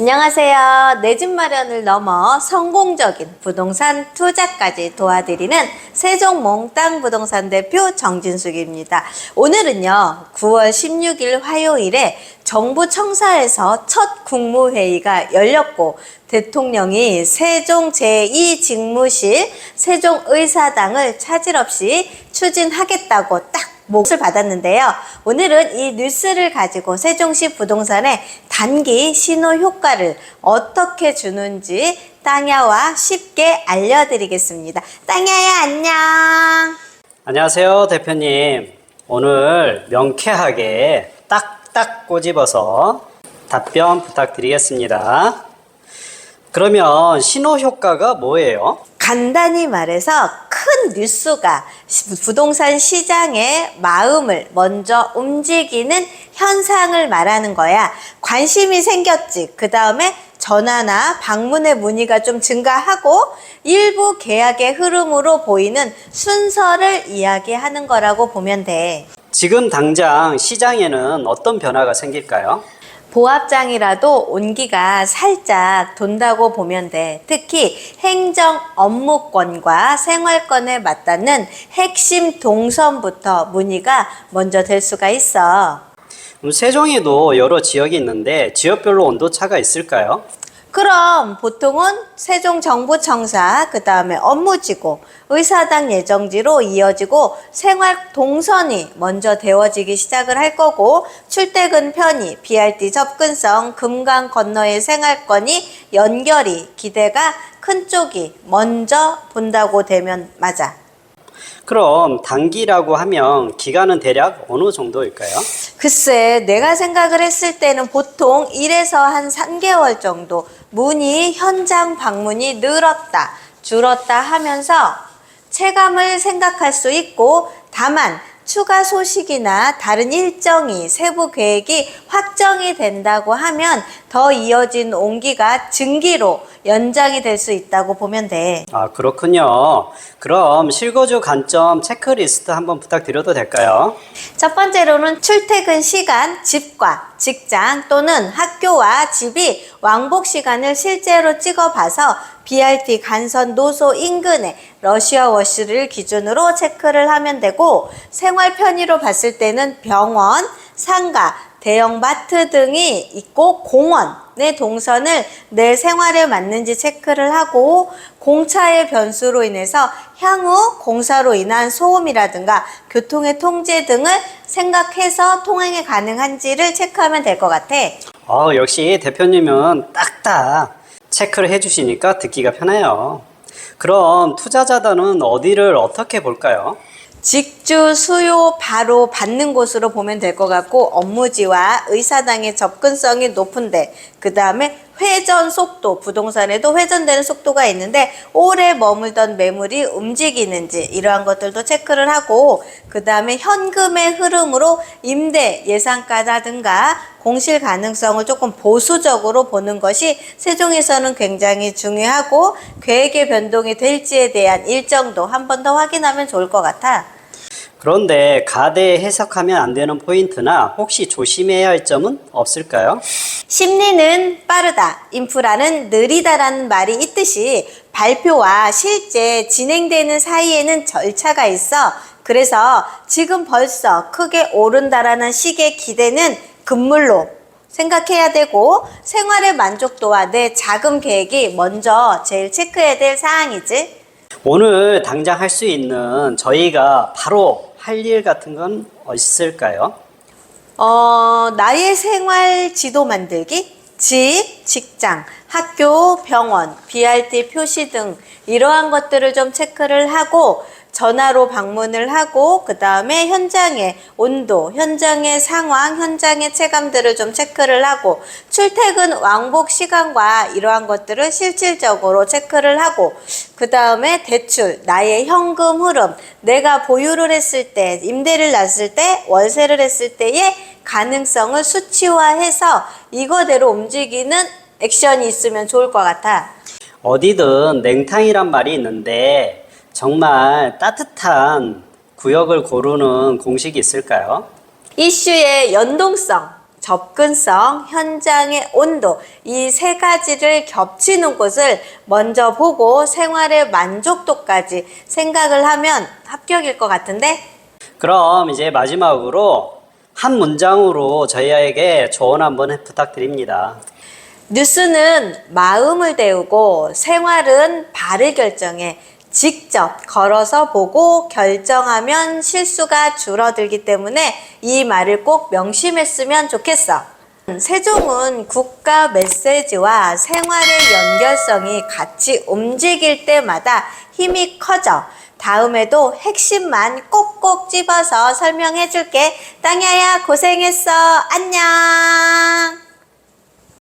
안녕하세요. 내 집 마련을 넘어 성공적인 부동산 투자까지 도와드리는 세종 몽땅 부동산 대표 정진숙입니다. 오늘은요, 9월 16일 화요일에 정부 청사에서 첫 국무회의가 열렸고 대통령이 세종 제2직무실 세종의사당을 차질 없이 추진하겠다고 딱 몫을 받았는데요. 오늘은 이 뉴스를 가지고 세종시 부동산의 단기 신호 효과를 어떻게 주는지 땅야와 쉽게 알려드리겠습니다. 땅야야, 안녕. 안녕하세요, 대표님. 오늘 명쾌하게 딱딱 꼬집어서 답변 부탁드리겠습니다. 그러면 신호 효과가 뭐예요? 간단히 말해서 큰 뉴스가 부동산 시장의 마음을 먼저 움직이는 현상을 말하는 거야. 관심이 생겼지. 그 다음에 전화나 방문의 문의가 좀 증가하고 일부 계약의 흐름으로 보이는 순서를 이야기하는 거라고 보면 돼. 지금 당장 시장에는 어떤 변화가 생길까요? 보합장이라도 온기가 살짝 돈다고 보면 돼. 특히 행정 업무권과 생활권에 맞닿는 핵심 동선부터 문의가 먼저 될 수가 있어. 세종에도 여러 지역이 있는데 지역별로 온도차가 있을까요? 그럼 보통은 세종정부청사, 그 다음에 업무지구, 의사당 예정지로 이어지고 생활 동선이 먼저 되어지기 시작을 할 거고 출퇴근 편의, BRT 접근성, 금강 건너의 생활권이 연결이 기대가 큰 쪽이 먼저 본다고 되면 맞아. 그럼 단기라고 하면 기간은 대략 어느 정도일까요? 글쎄, 내가 생각을 했을 때는 보통 1에서 한 3개월 정도 문의, 현장 방문이 늘었다, 줄었다 하면서 체감을 생각할 수 있고, 다만 추가 소식이나 다른 일정이 세부 계획이 확정이 된다고 하면 더 이어진 온기가 증기로 연장이 될 수 있다고 보면 돼. 아, 그렇군요. 그럼 실거주 관점 체크리스트 한번 부탁드려도 될까요? 첫 번째로는 출퇴근 시간, 집과 직장 또는 학교와 집이 왕복 시간을 실제로 찍어봐서 BRT 간선 노소 인근의 러시아워시를 기준으로 체크를 하면 되고, 생활 편의로 봤을 때는 병원, 상가, 대형 마트 등이 있고 공원의 동선을 내 생활에 맞는지 체크를 하고, 공차의 변수로 인해서 향후 공사로 인한 소음이라든가 교통의 통제 등을 생각해서 통행이 가능한지를 체크하면 될 것 같아. 역시 대표님은 딱딱 체크를 해주시니까 듣기가 편해요. 그럼 투자자단은 어디를 어떻게 볼까요? 직주 수요 바로 받는 곳으로 보면 될 것 같고, 업무지와 의사당의 접근성이 높은데, 그 다음에 회전 속도, 부동산에도 회전되는 속도가 있는데 오래 머물던 매물이 움직이는지 이러한 것들도 체크를 하고, 그 다음에 현금의 흐름으로 임대 예상가라든가 공실 가능성을 조금 보수적으로 보는 것이 세종에서는 굉장히 중요하고, 계획의 변동이 될지에 대한 일정도 한 번 더 확인하면 좋을 것 같아. 그런데 가대 해석하면 안 되는 포인트나 혹시 조심해야 할 점은 없을까요? 심리는 빠르다, 인프라는 느리다라는 말이 있듯이 발표와 실제 진행되는 사이에는 절차가 있어. 그래서 지금 벌써 크게 오른다라는 식의 기대는 금물로 생각해야 되고, 생활의 만족도와 내 자금 계획이 먼저 제일 체크해야 될 사항이지. 오늘 당장 할 수 있는 저희가 바로 할 일 같은 건 있을까요? 나의 생활 지도 만들기, 집, 직장, 학교, 병원, BRT 표시 등 이러한 것들을 좀 체크를 하고, 전화로 방문을 하고, 그 다음에 현장의 온도, 현장의 상황, 현장의 체감들을 좀 체크를 하고, 출퇴근 왕복 시간과 이러한 것들을 실질적으로 체크를 하고, 그 다음에 대출, 나의 현금 흐름, 내가 보유를 했을 때, 임대를 놨을 때, 월세를 했을 때의 가능성을 수치화해서 이거대로 움직이는 액션이 있으면 좋을 것 같아. 어디든 냉탕이란 말이 있는데 정말 따뜻한 구역을 고르는 공식이 있을까요? 이슈의 연동성, 접근성, 현장의 온도, 이 세 가지를 겹치는 곳을 먼저 보고 생활의 만족도까지 생각을 하면 합격일 것 같은데? 그럼 이제 마지막으로 한 문장으로 저희에게 조언 한번 부탁드립니다. 뉴스는 마음을 데우고 생활은 발을 결정해. 직접 걸어서 보고 결정하면 실수가 줄어들기 때문에 이 말을 꼭 명심했으면 좋겠어. 세종은 국가 메시지와 생활의 연결성이 같이 움직일 때마다 힘이 커져. 다음에도 핵심만 꼭꼭 집어서 설명해 줄게. 땅야야 고생했어. 안녕.